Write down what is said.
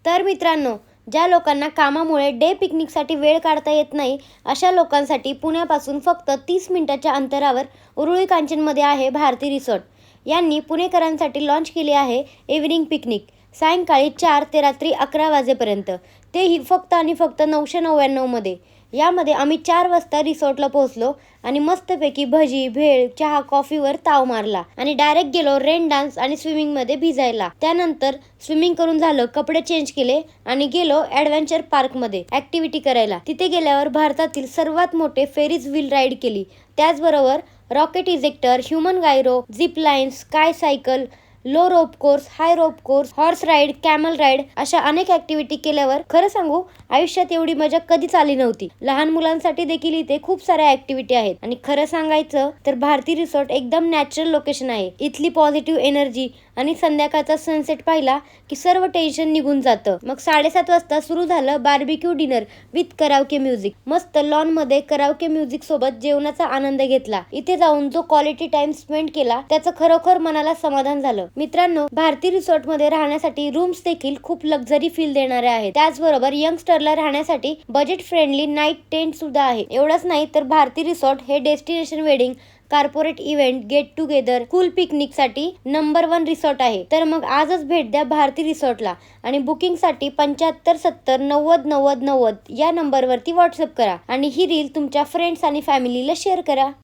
तर मित्रांनो, ज्या लोकांना कामामुळे डे पिकनिकसाठी वेळ काढता येत नाही, अशा लोकांसाठी पुण्यापासून फक्त 30 मिनिटाच्या अंतरावर उरुळी कांचनमध्ये आहे भारती रिसॉर्ट. यांनी पुणेकरांसाठी लॉन्च केले आहे इव्हनिंग पिकनिक. सायंकाळी 4 ते रात्री 11 वाजेपर्यंत. तेही फक्त आणि फक्त 999 मध्ये. यामध्ये आम्ही 4 वाजता रिसॉर्टला पोहोचलो आणि मस्तपैकी भजी, भेळ, चहा, कॉफीवर ताव मारला आणि डायरेक्ट गेलो रेन डान्स आणि स्विमिंगमध्ये भिजायला. त्यानंतर स्विमिंग करून झालं, कपडे चेंज केले आणि गेलो ॲडव्हेंचर पार्कमध्ये ॲक्टिव्हिटी करायला. तिथे गेल्यावर भारतातील सर्वात मोठे फेरीज व्हील राईड केली. त्याचबरोबर rocket ejector, human gyro, zip line, sky cycle, low rope course, high rope course, horse ride, camel ride अशा अनेक ॲक्टिव्हिटी केल्यावर खरं सांगू, आयुष्यात एवढी मजा कधीच आली नव्हती. लहान मुलांसाठी देखील इथे खूप साऱ्या ॲक्टिव्हिटी आहेत आणि खरं सांगायचं तर भारती रिसॉर्ट एकदम नॅचरल लोकेशन आहे. इथली पॉझिटिव्ह एनर्जी आणि संध्याकाळचा सनसेट पाहिला की सर्व टेन्शन निघून जातं. मग 7:30 वाजता सुरू झालं barbecue dinner with karaoke music. मस्त लॉनमध्ये कराओके म्युझिक सोबत जेवणाचा आनंद घेतला. इथे जाऊन जो क्वालिटी टाइम स्पेंड केला त्याचं खरोखर मनाला समाधान झालं. मित्रांनो, भारती रिसॉर्टमध्ये राहण्यासाठी रूम्स देखील खूप लक्झरी फील देणारे आहेत. त्याचबरोबर यंगस्टरला राहण्यासाठी बजेट फ्रेंडली नाईट टेंट सुद्धा आहे. एवढंच नाही तर भारती रिसॉर्ट हे destination wedding, corporate event, get together, school पिकनिकसाठी नंबर 1 रिसॉर्ट आहे. तर मग आजच भेट द्या भारती रिसॉर्टला आणि बुकिंगसाठी 75 70 90 90 90 या नंबरवरती व्हॉट्सअप करा आणि ही रील तुमच्या फ्रेंड्स आणि फॅमिलीला शेअर करा.